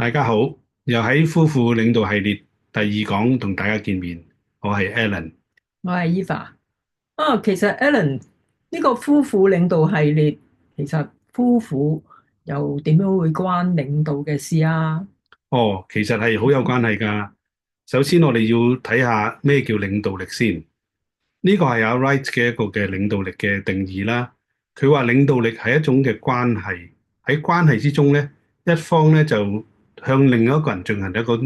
大家好，又喺夫婦領導系列第二講同大家見面，我係 Alan。我係 Eva 其實 Alan 呢個夫婦領導系列，其實夫婦又點樣會關領導嘅事啊？哦，其實係好有關係㗎。首先，我哋要睇下咩叫領導力先。呢個係阿 Wright 嘅一個嘅領導力嘅定義啦。佢話領導力係一種嘅關係，喺關係之中咧，一方咧就向另一個人進行一個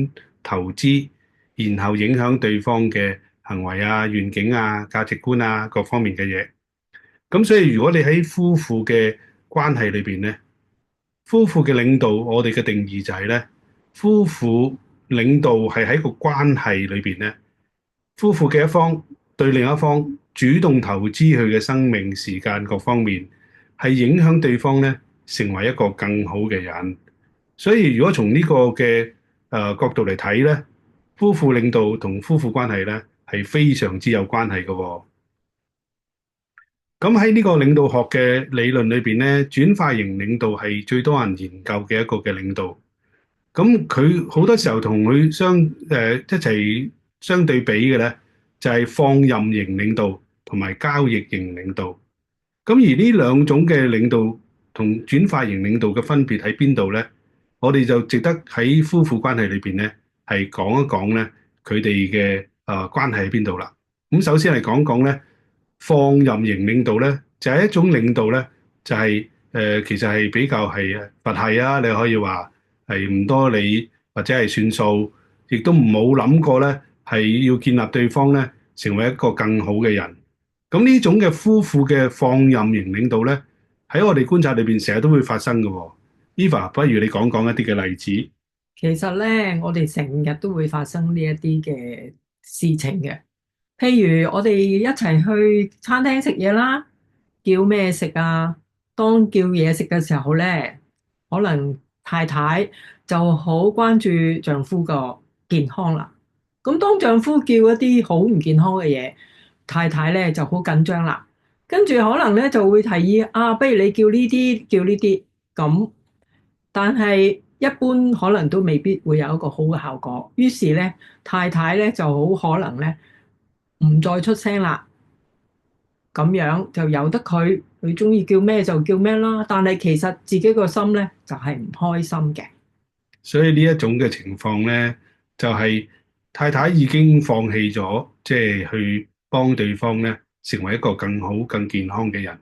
投資，然後影響對方嘅行為啊、願景啊、價值觀啊各方面嘅嘢。咁所以如果你喺夫婦嘅關係裏邊咧，夫婦嘅領導，我哋嘅定義就係咧，夫婦領導係喺個關係裏邊咧，夫婦嘅一方對另一方主動投資佢嘅生命、時間各方面，係影響對方咧成為一個更好嘅人。所以如果從呢個嘅角度嚟睇咧，夫婦領導同夫婦關係咧係非常之有關係嘅喎。咁喺呢個領導學嘅理論裏邊咧，轉化型領導係最多人研究嘅一個嘅領導。咁佢好多時候同佢一齊相對比嘅咧，就係放任型領導同埋交易型領導。咁而呢兩種嘅領導同轉化型領導嘅分別喺邊度咧？我哋就值得喺夫婦關係裏邊咧係講一講咧佢哋嘅關係喺邊度啦。咁首先嚟講講咧。放任型領導咧，就係一種領導咧，就係其實係比較係佛系啊，你可以話係唔多理或者係算數，亦都冇諗過咧係要建立對方咧成為一個更好嘅人。咁呢種嘅夫婦嘅放任型領導咧，喺我哋觀察裏邊成日都會發生嘅喎。Eva，不如你講講一啲嘅例子。其實咧，我哋成日都會發生呢一啲嘅事情嘅。譬如我哋一齊去餐廳食嘢啦，叫咩食啊？當叫嘢食嘅時候咧，可能太太就好關注丈夫個健康啦。咁當丈夫叫一啲好唔健康嘅嘢，太太咧就好緊張啦。跟住可能咧就會提議啊，不如你叫呢啲，叫呢啲咁。但係一般可能都未必會有一個好嘅效果。於是咧，太太咧就好可能咧唔再出聲啦。咁樣就由得佢，佢中意叫咩就叫咩啦。但係其實自己個心咧就係唔開心嘅。所以呢一種嘅情況咧，就係太太已經放棄咗，即係去幫對方咧，成為一個更好、更健康嘅人。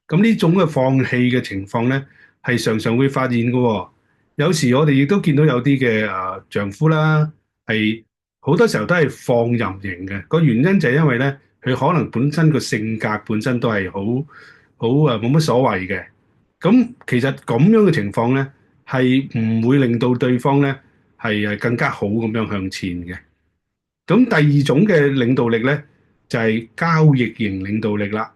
咁呢種嘅放棄嘅情況咧，係常常會發現嘅喎。有時我哋亦都見到有啲嘅丈夫啦，係好多時候都係放任型嘅。個原因就係因為咧，佢可能本身個性格本身都係好冇乜所謂嘅。咁其實咁樣嘅情況咧，係唔會令到對方咧係更加好咁樣向前嘅。咁第二種嘅領導力咧，就係交易型領導力啦。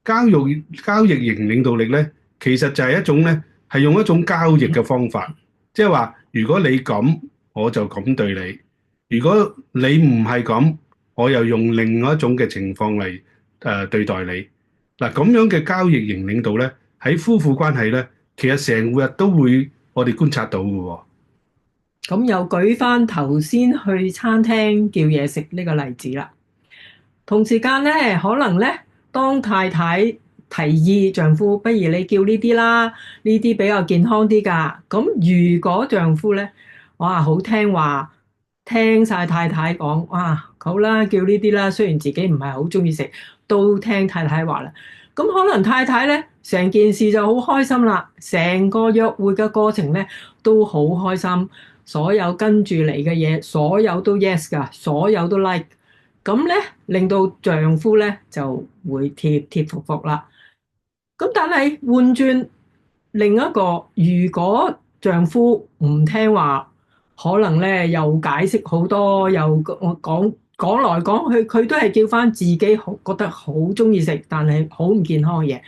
交易型領導力咧，其實就係一種咧係用一種交易嘅方法，即係話如果你咁，我就咁對你；如果你唔係咁，我又用另外一種嘅情況嚟對待你。嗱，咁樣嘅交易型領導咧，喺夫婦關係咧，其實成日都會我哋觀察到嘅喎。咁又舉翻頭先去餐廳叫嘢食呢個例子啦。同時間咧，可能咧，當太太提議丈夫，不如你叫呢啲啦，呢啲比較健康啲㗎。咁如果丈夫咧，哇，好聽話，聽晒太太講，哇，好啦，叫呢啲啦。雖然自己唔係好中意食，都聽太太話啦。咁可能太太咧，成件事就好開心啦，成個約會嘅過程咧都好開心，所有跟住嚟嘅嘢，所有都 yes 㗎，所有都 like。咁咧，令到丈夫咧就會貼貼服服啦。咁但係換轉另一個，如果丈夫唔聽話，可能咧又解釋好多，又講來講去，佢都係叫翻自己好覺得好中意食，但係好唔健康嘅嘢。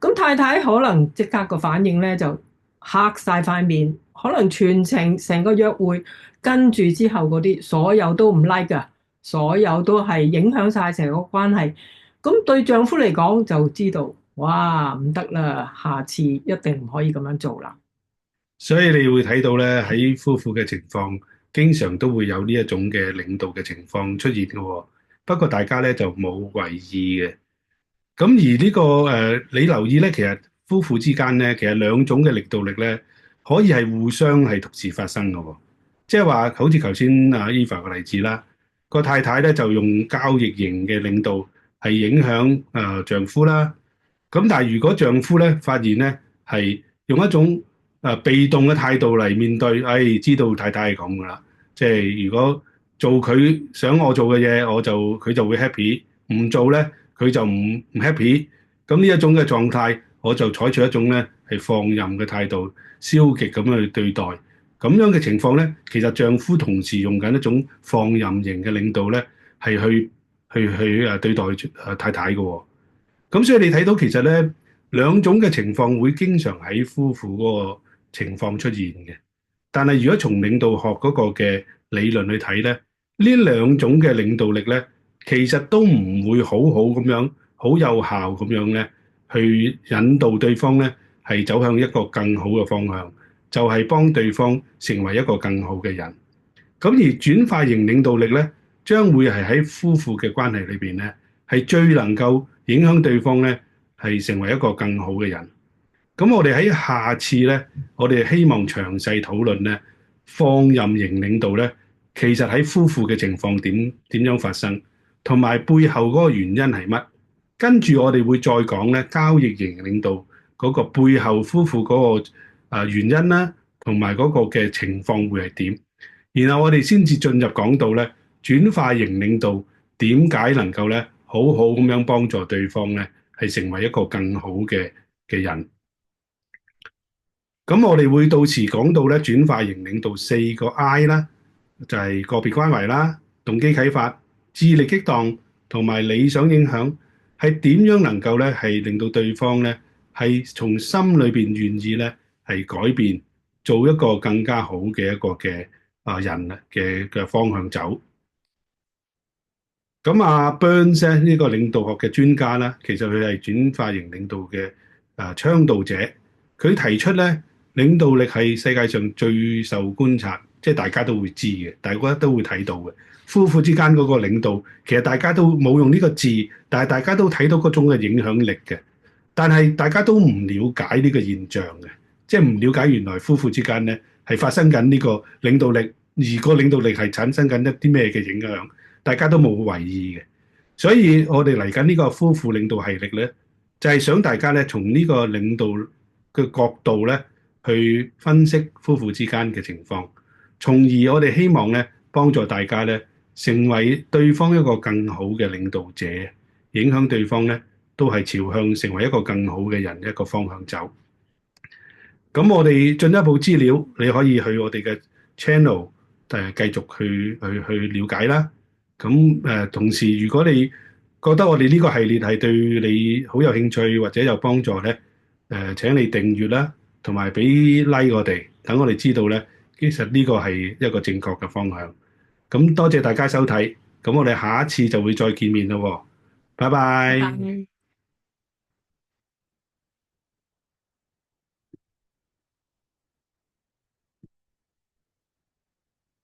咁太太可能即刻個反應咧就黑晒塊面，可能全程成個約會跟住之後嗰啲所有都唔 like 噶，所有都係影響晒成個關係。咁對丈夫嚟講就知道，哇，唔得啦，下次一定唔可以咁樣做啦。所以你會睇到咧，喺夫婦嘅情況，經常都會有呢一種嘅領導嘅情況出現嘅喎。不過大家咧就冇為意嘅。咁而呢個你留意咧，其實夫婦之間咧，其實兩種嘅領導力咧，可以係互相係同時發生嘅喎。即係話，好似頭先啊 Eva 嘅例子啦，個太太咧就用交易型嘅領導係影響丈夫啦。咁但係如果丈夫咧發現咧係用一種被動嘅態度嚟面對，知道太太係咁噶啦，即係如果做佢想我做嘅嘢，佢就會 happy，唔做咧佢就唔 happy。咁呢一種嘅狀態，我就採取一種咧係放任嘅態度，消極咁去對待。咁樣嘅情況咧，其實丈夫同時用緊一種放任型嘅領導咧，係去對待太太嘅喎。咁所以你睇到其實咧兩種嘅情況會經常喺夫婦嗰個情況出現嘅。但係如果從領導學嗰個嘅理論去睇咧，呢兩種嘅領導力咧，其實都唔會好好咁樣，好有效咁樣咧，去引導對方咧係走向一個更好嘅方向，就係幫對方成為一個更好嘅人。咁而轉化型領導力咧，將會係喺夫婦嘅關係裏邊咧，係最能夠影響對方咧，係成為一個更好嘅人。咁我哋喺下次咧，我哋希望詳細討論咧，放任型領導咧，其實喺夫婦嘅情況點樣發生，同埋背後嗰個原因係乜？跟住我哋會再講咧，交易型領導嗰個背後夫婦嗰個原因啦，同埋嗰個嘅情況會係點？然後我哋先至進入講到咧，轉化型領導點解能夠咧好好咁樣幫助對方咧，係成為一個更好嘅人。咁我哋會到時講到咧轉化型領導四個 I 啦，就係個別關懷啦、動機啟發、智力激盪同埋理想影響，係點樣能夠咧係令到對方咧係從心裏邊願意咧係改變，做一個更加好嘅一個嘅人嘅方向走。咁啊 Burns 咧呢個領導學嘅專家啦，其實佢係轉化型領導嘅倡導者，佢提出咧領導力係世界上最受觀察，即係大家都會知嘅，大家都會睇到嘅。夫婦之間嗰個領導，其實大家都冇用呢個字，但係大家都睇到嗰種嘅影響力嘅。但係大家都唔了解呢個現象嘅，即係唔了解原來夫婦之間咧係發生緊呢個領導力，而個領導力係產生緊一啲咩嘅影響。大家都冇為意嘅，所以我哋嚟緊呢個夫婦領導系列咧，就係想大家咧從呢個領導嘅角度咧去分析夫婦之間嘅情況，從而我哋希望咧幫助大家咧成為對方一個更好嘅領導者，影響對方咧都係朝向成為一個更好嘅人一個方向走。咁我哋進一步資料，你可以去我哋嘅 channel 繼續去了解啦。咁同時，如果你覺得我哋呢個系列係對你好有興趣或者有幫助咧，請你訂閱啦，同埋俾 like 我哋，等我哋知道咧，其實呢個係一個正確嘅方向。咁多謝大家收睇，咁我哋下一次就會再見面咯喎，拜拜拜。拜。